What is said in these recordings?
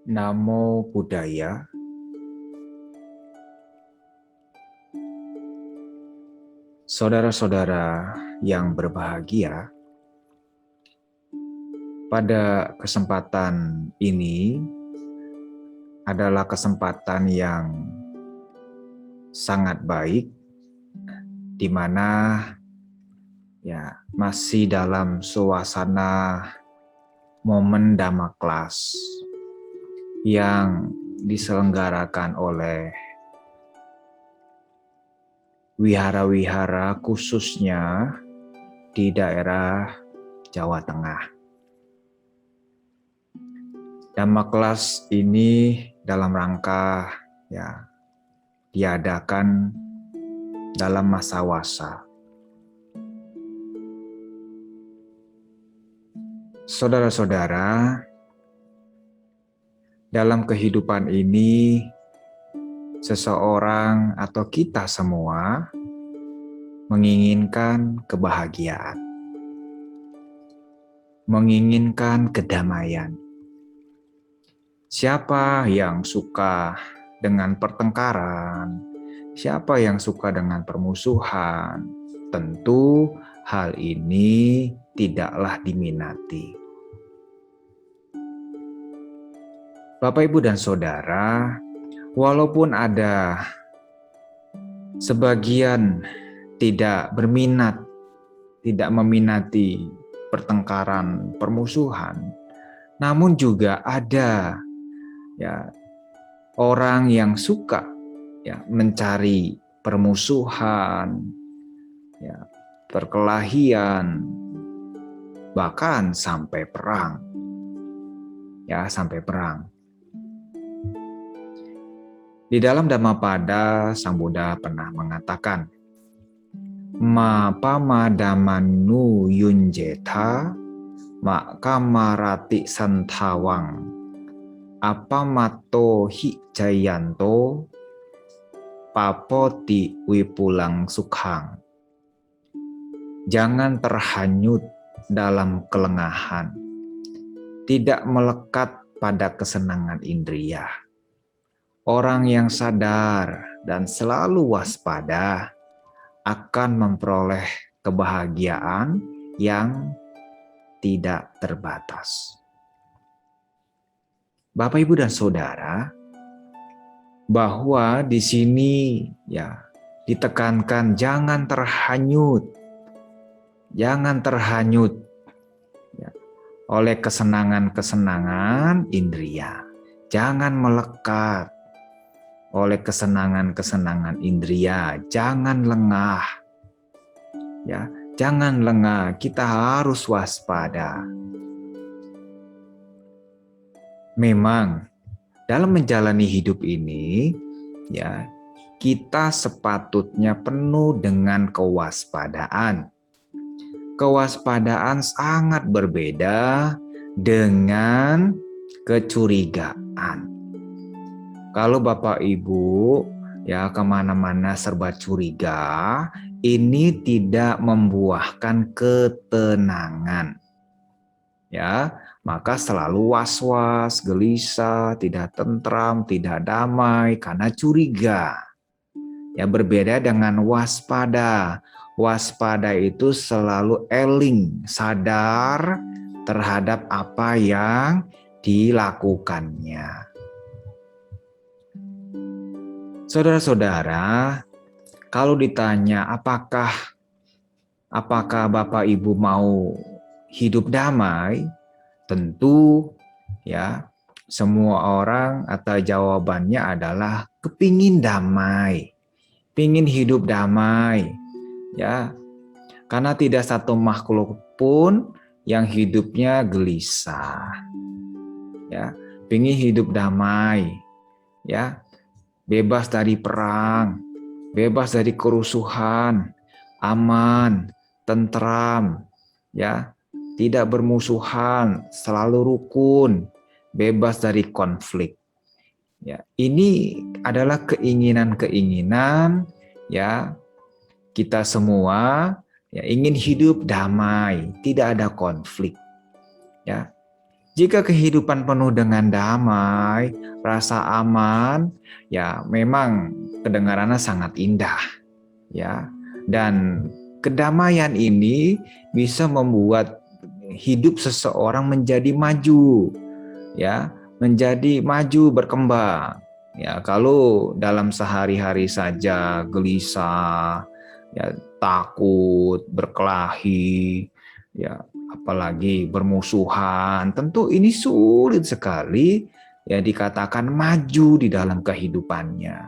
Namo Buddhaya. Saudara-saudara yang berbahagia, pada kesempatan ini adalah kesempatan yang sangat baik, di mana masih dalam suasana momen Dhamma Class yang diselenggarakan oleh wihara-wihara khususnya di daerah Jawa Tengah. Dhamma Class ini dalam rangka diadakan dalam masa wasa. Saudara-saudara, dalam kehidupan ini seseorang atau kita semua menginginkan kebahagiaan, menginginkan kedamaian. Siapa yang suka dengan pertengkaran? Siapa yang suka dengan permusuhan? Tentu hal ini tidaklah diminati. Bapak, Ibu, dan Saudara, walaupun ada sebagian tidak berminat, tidak meminati pertengkaran, permusuhan, namun juga ada orang yang suka mencari permusuhan, perkelahian, bahkan sampai perang. Sampai perang. Di dalam Dhammapada, Sang Buddha pernah mengatakan, Ma pamadamanu yunjeta ma kamarati santawang apamato hi jayanto papoti wipulang sukhang. Jangan terhanyut dalam kelengahan, tidak melekat pada kesenangan indria. Orang yang sadar dan selalu waspada akan memperoleh kebahagiaan yang tidak terbatas. Bapak, Ibu, dan Saudara, bahwa di sini ditekankan jangan terhanyut oleh kesenangan-kesenangan indria. Jangan melekat oleh kesenangan-kesenangan indria. Jangan lengah. Jangan lengah, kita harus waspada. Memang dalam menjalani hidup ini kita sepatutnya penuh dengan kewaspadaan. Kewaspadaan sangat berbeda dengan kecurigaan. Kalau Bapak Ibu kemana-mana serba curiga, ini tidak membuahkan ketenangan. Maka selalu was-was, gelisah, tidak tentram, tidak damai karena curiga. Berbeda dengan waspada. Waspada itu selalu eling, sadar terhadap apa yang dilakukannya. Saudara-saudara, kalau ditanya apakah Bapak Ibu mau hidup damai, tentu semua orang atau jawabannya adalah kepingin damai, pingin hidup damai, karena tidak satu makhluk pun yang hidupnya gelisah, pingin hidup damai, bebas dari perang, bebas dari kerusuhan, aman, tentram, tidak bermusuhan, selalu rukun, bebas dari konflik. Ini adalah keinginan-keinginan kita semua ingin hidup damai, tidak ada konflik. Jika kehidupan penuh dengan damai, rasa aman, ya memang kedengarannya sangat indah, ya. Dan kedamaian ini bisa membuat hidup seseorang menjadi maju, ya, menjadi maju berkembang. Ya, kalau dalam sehari-hari saja gelisah, ya, takut, berkelahi, ya, apalagi bermusuhan, tentu ini sulit sekali ya dikatakan maju di dalam kehidupannya.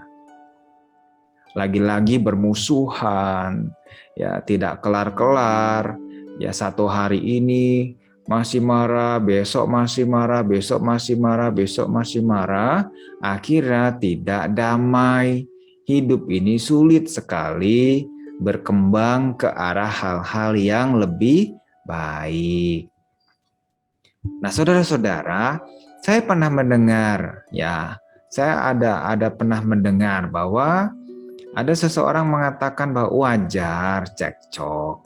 Lagi-lagi bermusuhan, ya tidak kelar-kelar, ya satu hari ini masih marah, besok masih marah, besok masih marah, besok masih marah, akhirnya tidak damai. Hidup ini sulit sekali berkembang ke arah hal-hal yang lebih baik. Nah, saudara-saudara, saya pernah mendengar, ya, saya ada pernah mendengar bahwa ada seseorang mengatakan bahwa wajar cekcok,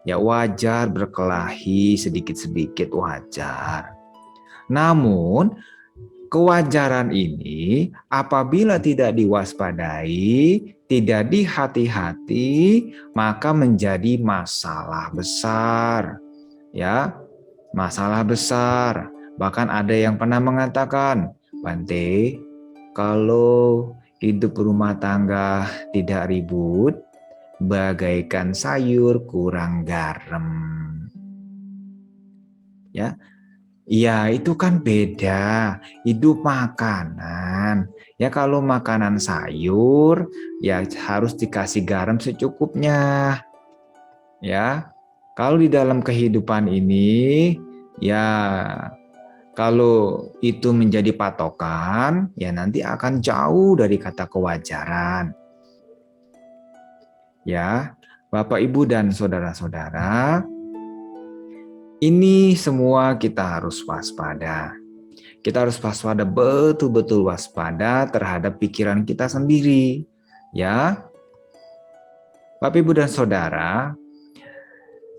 ya wajar berkelahi sedikit-sedikit wajar. Namun kewajaran ini apabila tidak diwaspadai, tidak dihati-hati, maka menjadi masalah besar. Ya, masalah besar. Bahkan ada yang pernah mengatakan, Bante, kalau hidup rumah tangga tidak ribut, bagaikan sayur kurang garam. Ya, ya, itu kan beda. Hidup makanan. Ya kalau makanan sayur, ya harus dikasih garam secukupnya. Ya. Kalau di dalam kehidupan ini, ya kalau itu menjadi patokan, ya nanti akan jauh dari kata kewajaran. Ya, Bapak, Ibu, dan saudara-saudara, ini semua kita harus waspada. Kita harus waspada, betul-betul waspada terhadap pikiran kita sendiri. Ya, Bapak, Ibu, dan saudara,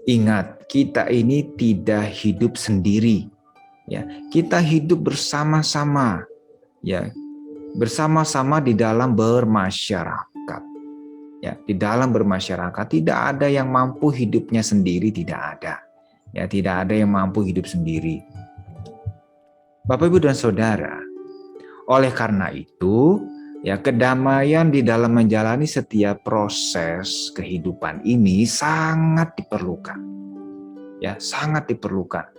ingat, kita ini tidak hidup sendiri. Ya, kita hidup bersama-sama. Ya, bersama-sama di dalam bermasyarakat. Ya, di dalam bermasyarakat tidak ada yang mampu hidupnya sendiri, tidak ada. Ya, tidak ada yang mampu hidup sendiri. Bapak, Ibu, dan saudara, oleh karena itu, ya kedamaian di dalam menjalani setiap proses kehidupan ini sangat diperlukan. Ya, sangat diperlukan.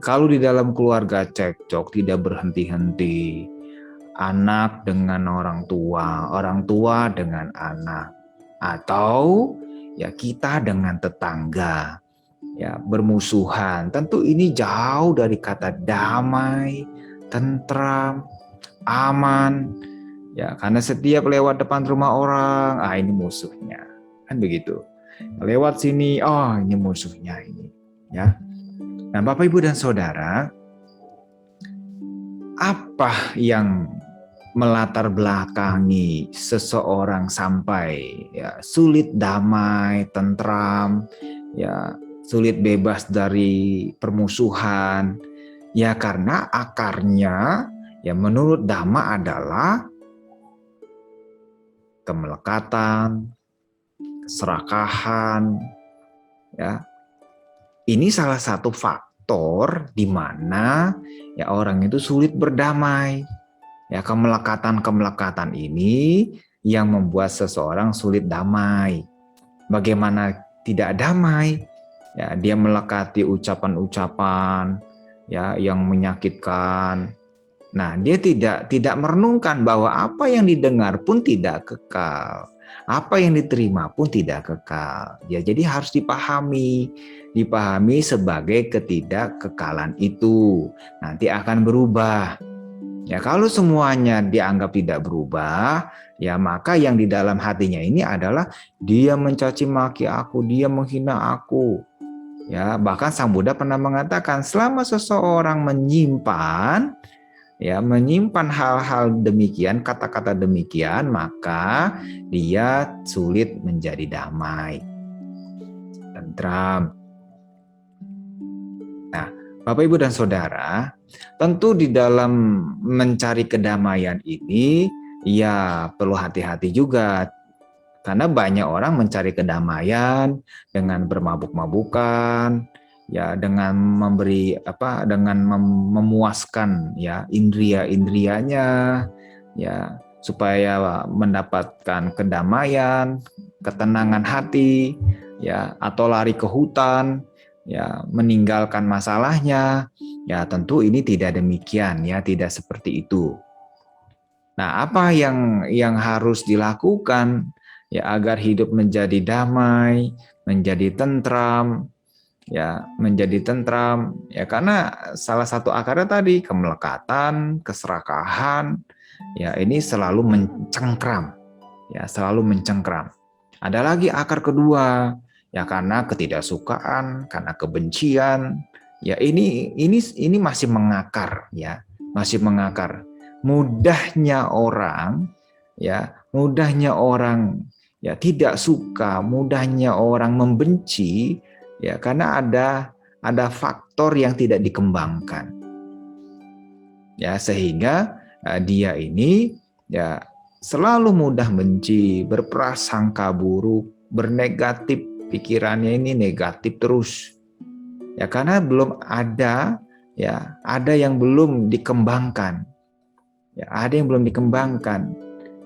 Kalau di dalam keluarga cekcok tidak berhenti-henti, anak dengan orang tua dengan anak, atau ya kita dengan tetangga, ya bermusuhan, tentu ini jauh dari kata damai, tentram, aman, ya karena setiap lewat depan rumah orang, ini musuhnya, kan begitu. Lewat sini, oh ini musuhnya ini, ya. Nah, Bapak, Ibu, dan saudara, apa yang melatar belakangi seseorang sampai ya sulit damai, tentram, ya sulit bebas dari permusuhan? Ya karena akarnya ya menurut Dhamma adalah kemelekatan, keserakahan, ya. Ini salah satu faktor di mana ya orang itu sulit berdamai. Ya, kemelekatan ini yang membuat seseorang sulit damai. Bagaimana tidak damai? Ya, dia melekati ucapan-ucapan ya yang menyakitkan. Nah, dia tidak merenungkan bahwa apa yang didengar pun tidak kekal. Apa yang diterima pun tidak kekal. Ya, jadi harus dipahami sebagai ketidakkekalan itu. Nanti akan berubah. Ya, kalau semuanya dianggap tidak berubah, ya maka yang di dalam hatinya ini adalah dia mencaci maki aku, dia menghina aku. Ya, bahkan Sang Buddha pernah mengatakan selama seseorang menyimpan hal-hal demikian, kata-kata demikian, maka dia sulit menjadi damai, tentram. Nah, Bapak, Ibu, dan Saudara, tentu di dalam mencari kedamaian ini, ya perlu hati-hati juga. Karena banyak orang mencari kedamaian dengan bermabuk-mabukan, ya dengan memberi dengan memuaskan ya indria-indrianya, ya supaya mendapatkan kedamaian, ketenangan hati, ya atau lari ke hutan, ya meninggalkan masalahnya. Ya tentu ini tidak demikian, ya tidak seperti itu. Nah, apa yang harus dilakukan ya agar hidup menjadi damai, menjadi tentram, ya karena salah satu akarnya tadi kemelekatan, keserakahan, ya ini selalu mencengkram, ya selalu mencengkram. Ada lagi akar kedua, ya karena ketidaksukaan, karena kebencian, ya ini masih mengakar, ya masih mengakar. Mudahnya orang ya tidak suka, mudahnya orang membenci, ya karena ada faktor yang tidak dikembangkan, ya sehingga dia ini ya selalu mudah benci, berprasangka buruk, bernegatif, pikirannya ini negatif terus, ya karena belum ada yang belum dikembangkan,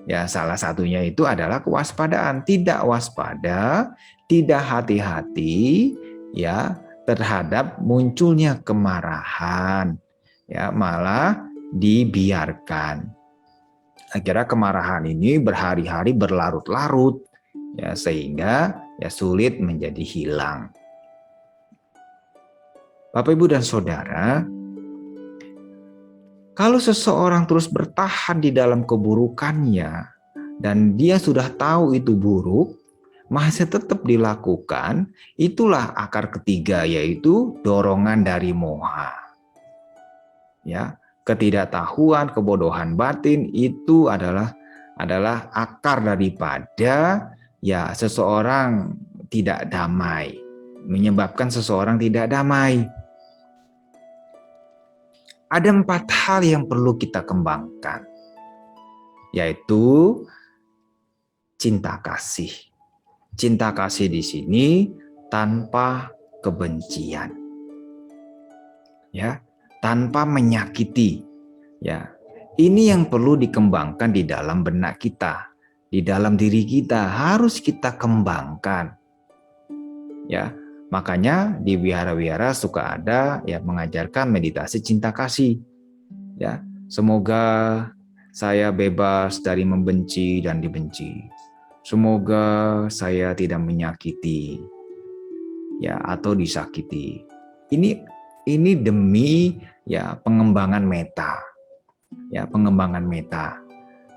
ya salah satunya itu adalah kewaspadaan. Tidak waspada, tidak hati-hati ya terhadap munculnya kemarahan, ya malah dibiarkan. Akhirnya kemarahan ini berhari-hari berlarut-larut, ya sehingga ya sulit menjadi hilang. Bapak, Ibu, dan Saudara, kalau seseorang terus bertahan di dalam keburukannya dan dia sudah tahu itu buruk, masih tetap dilakukan, itulah akar ketiga, yaitu dorongan dari moha. Ya, ketidaktahuan, kebodohan batin itu adalah akar daripada ya seseorang tidak damai, menyebabkan seseorang tidak damai. Ada 4 hal yang perlu kita kembangkan, yaitu cinta kasih. Cinta kasih di sini tanpa kebencian, ya, tanpa menyakiti. Ya, ini yang perlu dikembangkan di dalam benak kita, di dalam diri kita harus kita kembangkan. Ya, makanya di wihara-wihara suka ada ya mengajarkan meditasi cinta kasih. Ya, semoga saya bebas dari membenci dan dibenci. Semoga saya tidak menyakiti ya atau disakiti. Ini demi ya pengembangan meta. Ya, pengembangan meta.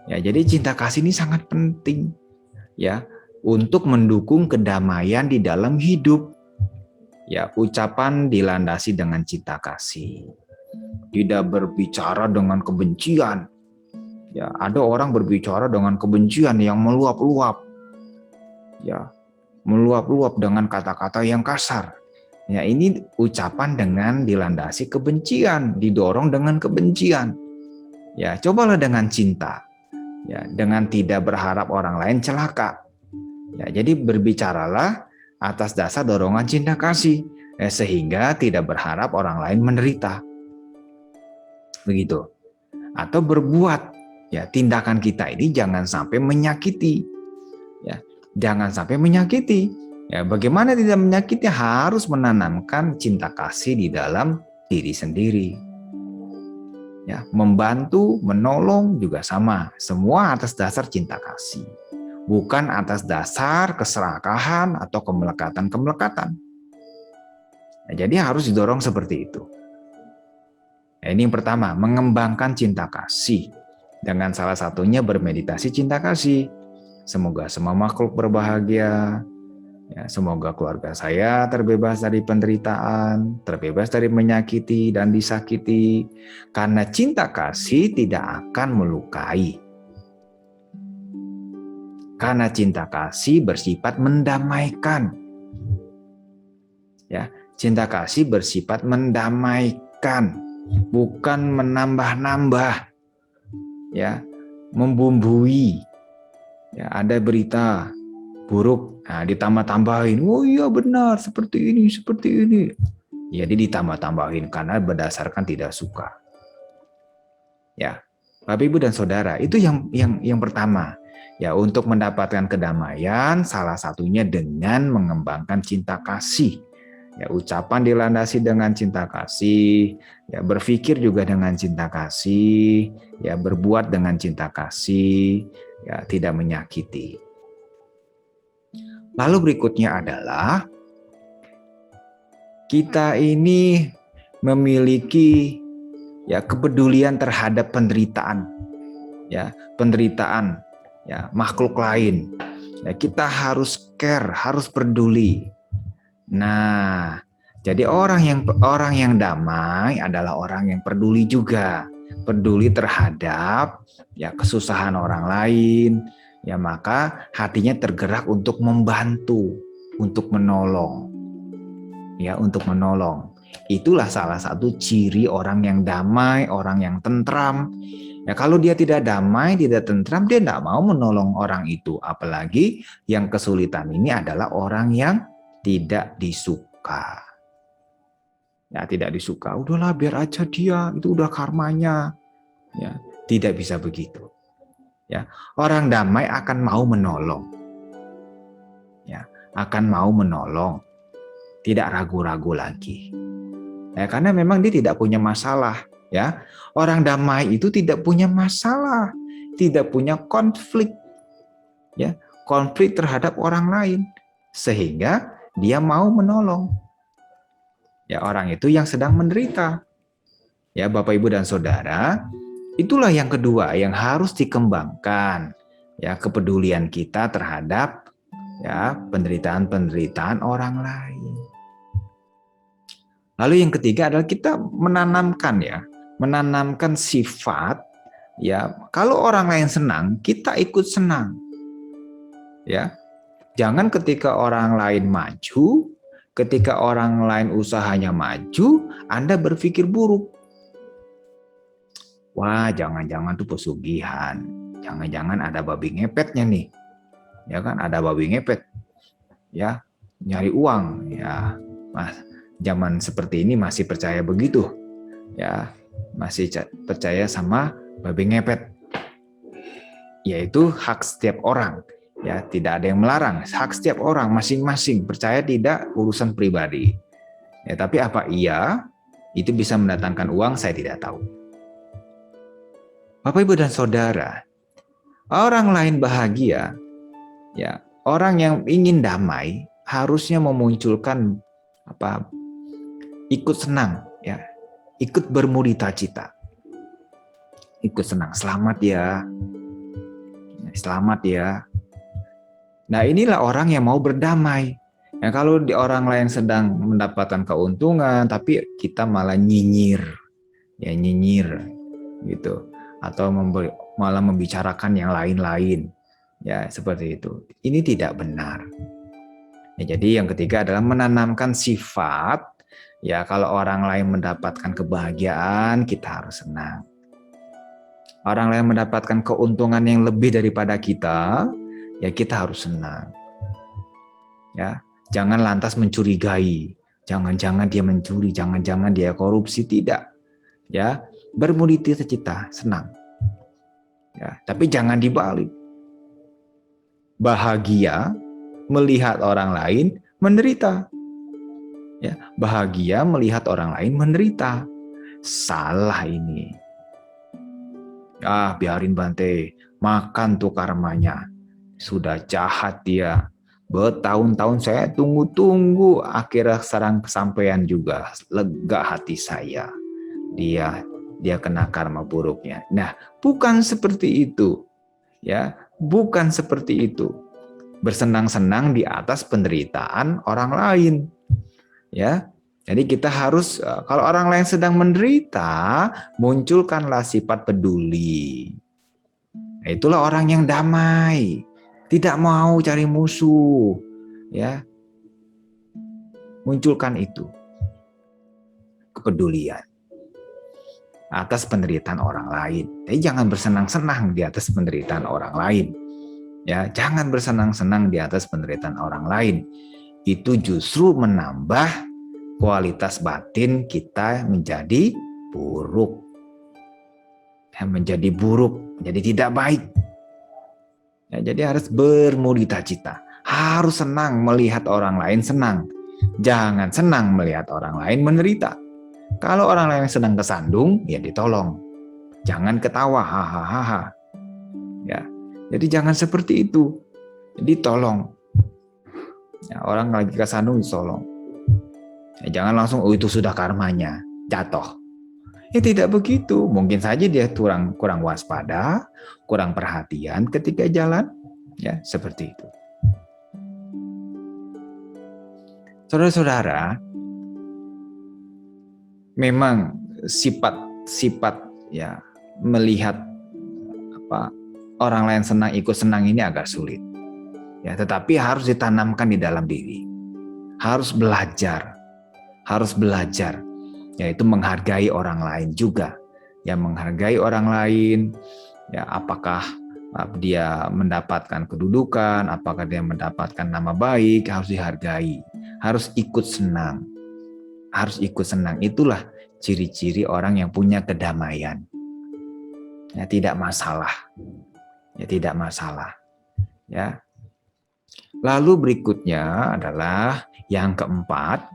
Ya, jadi cinta kasih ini sangat penting ya untuk mendukung kedamaian di dalam hidup. Ya, ucapan dilandasi dengan cinta kasih. Tidak berbicara dengan kebencian. Ya, ada orang berbicara dengan kebencian yang meluap-luap. Ya, meluap-luap dengan kata-kata yang kasar. Ya, ini ucapan dengan dilandasi kebencian, didorong dengan kebencian. Ya, cobalah dengan cinta. Ya, dengan tidak berharap orang lain celaka. Ya, jadi berbicaralah atas dasar dorongan cinta kasih, sehingga tidak berharap orang lain menderita. Begitu. Atau berbuat, ya tindakan kita ini jangan sampai menyakiti. Ya, jangan sampai menyakiti. Ya, bagaimana tidak menyakiti? Harus menanamkan cinta kasih di dalam diri sendiri. Ya, membantu, menolong juga sama. Semua atas dasar cinta kasih. Bukan atas dasar keserakahan atau kemelekatan-kemelekatan. Nah, jadi harus didorong seperti itu. Nah, ini yang pertama, mengembangkan cinta kasih. Dengan salah satunya bermeditasi cinta kasih. Semoga semua makhluk berbahagia. Ya, semoga keluarga saya terbebas dari penderitaan, terbebas dari menyakiti dan disakiti. Karena cinta kasih tidak akan melukai. Karena cinta kasih bersifat mendamaikan. Ya, cinta kasih bersifat mendamaikan, bukan menambah-nambah, ya, membumbui. Ya, ada berita buruk, nah ditambah-tambahin. Oh iya benar, seperti ini, seperti ini. Jadi ditambah-tambahin karena berdasarkan tidak suka. Ya, Bapak Ibu dan Saudara, itu yang pertama. Ya, untuk mendapatkan kedamaian, salah satunya dengan mengembangkan cinta kasih. Ya, ucapan dilandasi dengan cinta kasih, ya berpikir juga dengan cinta kasih, ya berbuat dengan cinta kasih, ya tidak menyakiti. Lalu berikutnya adalah kita ini memiliki ya kepedulian terhadap penderitaan, ya penderitaan, ya makhluk lain. Ya, kita harus care, harus peduli. Nah, jadi orang yang damai adalah orang yang peduli juga, peduli terhadap ya kesusahan orang lain. Ya maka hatinya tergerak untuk membantu, untuk menolong. Ya, untuk menolong. Itulah salah satu ciri orang yang damai, orang yang tentram. Ya, kalau dia tidak damai, tidak tentram, dia tidak mau menolong orang itu. Apalagi yang kesulitan ini adalah orang yang tidak disuka. Ya, tidak disuka. Udahlah, biar aja dia, itu udah karmanya. Ya, tidak bisa begitu. Ya, orang damai akan mau menolong. Ya, akan mau menolong. Tidak ragu-ragu lagi. Ya, karena memang dia tidak punya masalah, ya. Orang damai itu tidak punya masalah, tidak punya konflik. Ya, konflik terhadap orang lain sehingga dia mau menolong. Ya, orang itu yang sedang menderita. Ya, Bapak Ibu dan Saudara, itulah yang kedua yang harus dikembangkan. Ya, kepedulian kita terhadap ya penderitaan-penderitaan orang lain. Lalu yang ketiga adalah kita menanamkan sifat ya, kalau orang lain senang, kita ikut senang. Ya. Jangan ketika orang lain maju, ketika orang lain usahanya maju, Anda berpikir buruk. Wah, jangan-jangan tuh pesugihan. Jangan-jangan ada babi ngepetnya nih. Ya kan, ada babi ngepet. Ya, nyari uang. Ya, Mas. Zaman seperti ini masih percaya begitu, ya masih percaya sama babi ngepet, yaitu hak setiap orang, ya tidak ada yang melarang, hak setiap orang masing-masing percaya tidak urusan pribadi, ya tapi apa iya itu bisa mendatangkan uang saya tidak tahu. Bapak Ibu dan Saudara, orang lain bahagia, ya orang yang ingin damai harusnya memunculkan ikut senang, ya, ikut bermudita cita, ikut senang, selamat ya, selamat ya. Nah inilah orang yang mau berdamai. Ya, kalau di orang lain sedang mendapatkan keuntungan, tapi kita malah nyinyir, ya nyinyir, gitu, atau malah membicarakan yang lain-lain, ya seperti itu. Ini tidak benar. Ya, jadi yang ketiga adalah menanamkan sifat. Ya, kalau orang lain mendapatkan kebahagiaan, kita harus senang. Orang lain mendapatkan keuntungan yang lebih daripada kita, ya kita harus senang. Ya, jangan lantas mencurigai. Jangan-jangan dia mencuri, jangan-jangan dia korupsi, tidak. Ya, bermudita cita, senang. Ya, tapi jangan dibalik. Bahagia melihat orang lain menderita. Ya, bahagia melihat orang lain menderita. Salah ini. Ah, biarin Bante, makan tuh karmanya. Sudah jahat dia. Bertahun-tahun saya tunggu-tunggu, akhirnya serang kesampaian juga. Lega hati saya. Dia kena karma buruknya. Nah, bukan seperti itu. Ya, bukan seperti itu. Bersenang-senang di atas penderitaan orang lain. Ya, jadi kita harus, kalau orang lain sedang menderita, munculkanlah sifat peduli. Nah, itulah orang yang damai, tidak mau cari musuh, ya. munculkan itu kepedulian atas penderitaan orang lain. Tapi jangan bersenang-senang di atas penderitaan orang lain. Ya, jangan bersenang-senang di atas penderitaan orang lain. Itu justru menambah kualitas batin kita menjadi buruk. Menjadi buruk, jadi tidak baik. Ya, jadi harus bermudita cita. Harus senang melihat orang lain senang. Jangan senang melihat orang lain menderita. Kalau orang lain sedang kesandung, ya ditolong. Jangan ketawa, hahaha. Ya, jadi jangan seperti itu. Jadi tolong. Ya, orang lagi kesandung ditolong. Ya, jangan langsung, oh itu sudah karmanya, jatuh. Ya tidak begitu. Mungkin saja dia kurang waspada, kurang perhatian ketika jalan, ya seperti itu. Saudara-saudara, memang sifat ya melihat orang lain senang ikut senang ini agak sulit. Ya, tetapi harus ditanamkan di dalam diri. Harus belajar. Yaitu menghargai orang lain juga. Ya, menghargai orang lain, ya apakah dia mendapatkan kedudukan, apakah dia mendapatkan nama baik, harus dihargai. Harus ikut senang. Itulah ciri-ciri orang yang punya kedamaian. Ya, tidak masalah. Ya. Lalu berikutnya adalah yang keempat,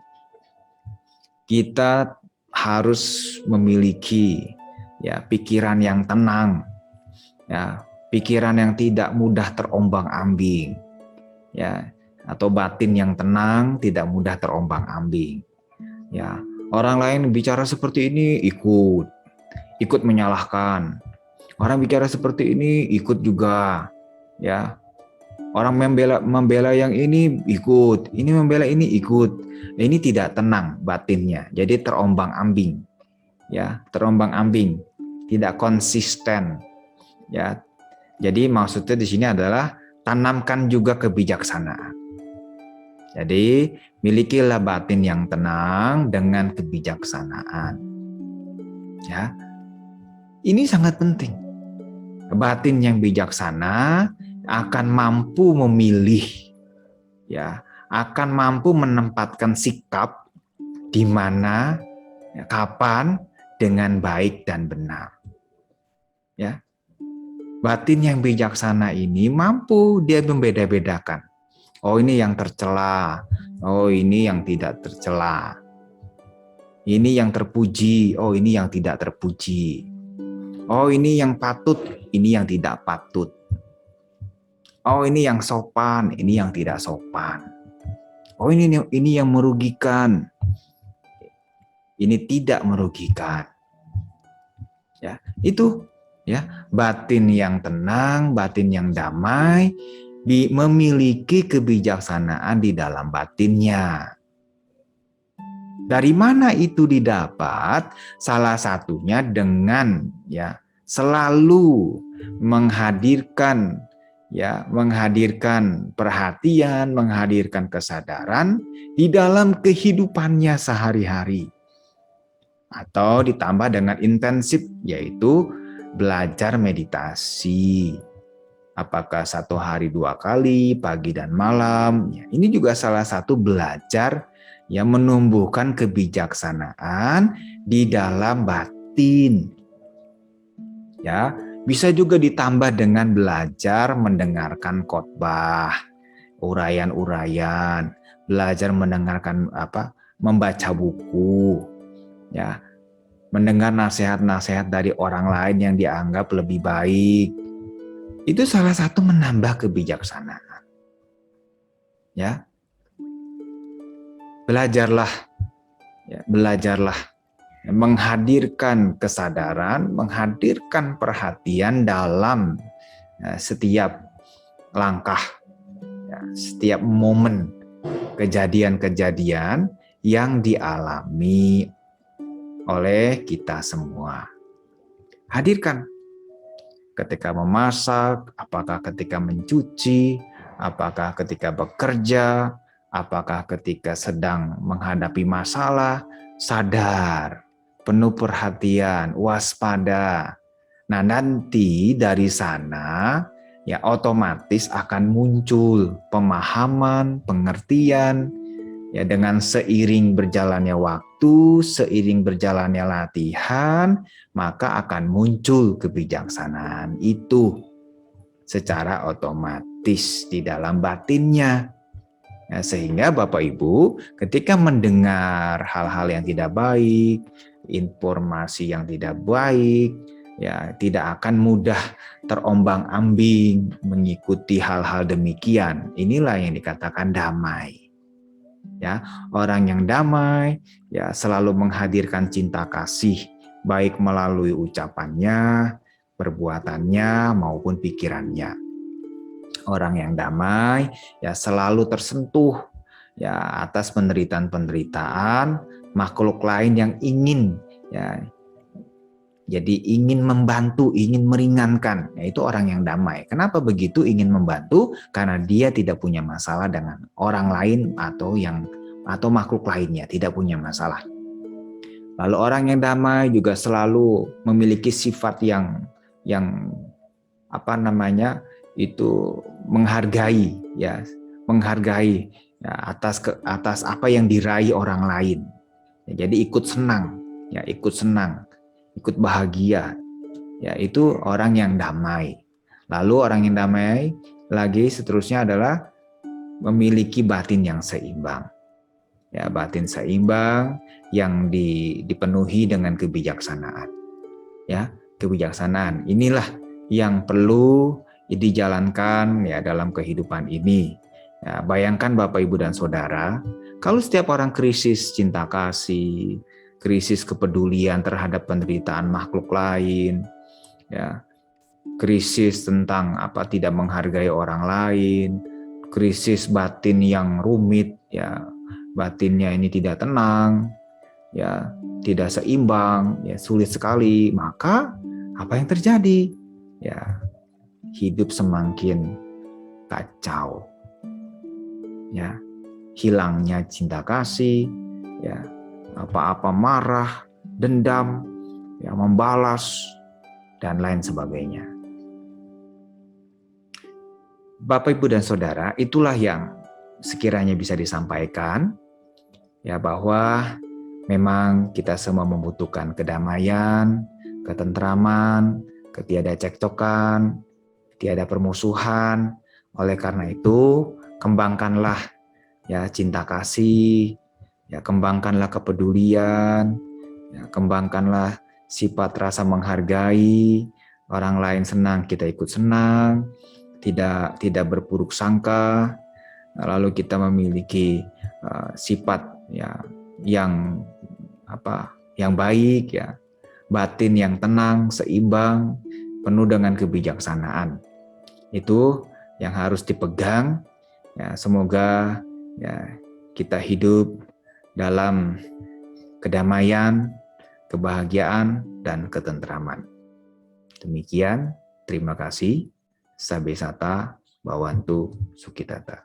kita harus memiliki ya pikiran yang tenang, ya pikiran yang tidak mudah terombang-ambing, ya atau batin yang tenang, tidak mudah terombang-ambing. Ya, orang lain bicara seperti ini ikut menyalahkan. Orang bicara seperti ini ikut juga, ya. Orang membela yang ini ikut, ini membela ini ikut. Ini tidak tenang batinnya, jadi terombang-ambing, ya terombang-ambing, tidak konsisten, ya. Jadi maksudnya di sini adalah tanamkan juga kebijaksanaan. Jadi milikilah batin yang tenang dengan kebijaksanaan, ya. Ini sangat penting. Batin yang bijaksana akan mampu memilih, ya, akan mampu menempatkan sikap di mana, ya, kapan dengan baik dan benar. Ya, batin yang bijaksana ini mampu dia membeda-bedakan. Oh ini yang tercela, oh ini yang tidak tercela. Ini yang terpuji, oh ini yang tidak terpuji. Oh ini yang patut, ini yang tidak patut. Oh ini yang sopan, ini yang tidak sopan. Oh ini yang merugikan, ini tidak merugikan. Ya, itu ya batin yang tenang, batin yang damai, memiliki kebijaksanaan di dalam batinnya. Dari mana itu didapat? Salah satunya dengan ya selalu menghadirkan perhatian, menghadirkan kesadaran di dalam kehidupannya sehari-hari. Atau ditambah dengan intensif, yaitu belajar meditasi. Apakah 1 hari 2 kali, pagi dan malam. Ya, ini juga salah satu belajar yang menumbuhkan kebijaksanaan di dalam batin. Ya, bisa juga ditambah dengan belajar mendengarkan khotbah, uraian-uraian, belajar mendengarkan membaca buku, ya, mendengar nasihat-nasihat dari orang lain yang dianggap lebih baik. Itu salah satu menambah kebijaksanaan. Ya. Belajarlah menghadirkan kesadaran, menghadirkan perhatian dalam setiap langkah, setiap momen kejadian-kejadian yang dialami oleh kita semua. Hadirkan ketika memasak, apakah ketika mencuci, apakah ketika bekerja, Apakah ketika sedang menghadapi masalah, sadar, penuh perhatian, waspada. Nah, nanti dari sana ya otomatis akan muncul pemahaman, pengertian, ya dengan seiring berjalannya waktu, seiring berjalannya latihan, maka akan muncul kebijaksanaan itu secara otomatis di dalam batinnya. Ya, sehingga Bapak Ibu ketika mendengar hal-hal yang tidak baik, informasi yang tidak baik, ya tidak akan mudah terombang-ambing mengikuti hal-hal demikian. Inilah yang dikatakan damai. Ya, orang yang damai ya selalu menghadirkan cinta kasih baik melalui ucapannya, perbuatannya maupun pikirannya. Orang yang damai ya selalu tersentuh ya atas penderitaan-penderitaan makhluk lain yang ingin ya jadi ingin membantu, ingin meringankan. Ya, itu orang yang damai. Kenapa begitu ingin membantu? Karena dia tidak punya masalah dengan orang lain atau makhluk lainnya, tidak punya masalah. Lalu orang yang damai juga selalu memiliki sifat yang itu menghargai ya atas apa yang diraih orang lain. Ya, jadi ikut senang, ikut bahagia. Ya, itu orang yang damai. Lalu orang yang damai lagi seterusnya adalah memiliki batin yang seimbang. Ya, batin seimbang yang dipenuhi dengan kebijaksanaan. Ya, kebijaksanaan inilah yang perlu dijalankan ya dalam kehidupan ini. Ya, bayangkan Bapak Ibu dan Saudara, kalau setiap orang krisis cinta kasih, krisis kepedulian terhadap penderitaan makhluk lain, ya, krisis tentang tidak menghargai orang lain, krisis batin yang rumit, ya, batinnya ini tidak tenang, ya, tidak seimbang, ya, sulit sekali, maka apa yang terjadi? Ya, hidup semakin kacau. Ya, hilangnya cinta kasih, ya, apa-apa marah, dendam, ya, membalas dan lain sebagainya. Bapak, Ibu, dan Saudara, itulah yang sekiranya bisa disampaikan, ya, bahwa memang kita semua membutuhkan kedamaian, ketentraman, ketiada cekcokan, tiada permusuhan. Oleh karena itu, kembangkanlah ya cinta kasih, ya kembangkanlah kepedulian, ya kembangkanlah sifat rasa menghargai, orang lain senang kita ikut senang, tidak berburuk sangka, lalu kita memiliki sifat ya yang baik, ya batin yang tenang, seimbang, penuh dengan kebijaksanaan. Itu yang harus dipegang. Ya, semoga ya kita hidup dalam kedamaian, kebahagiaan, dan ketentraman. Demikian, terima kasih. Sabbe Sata Bhawantu Sukhitata.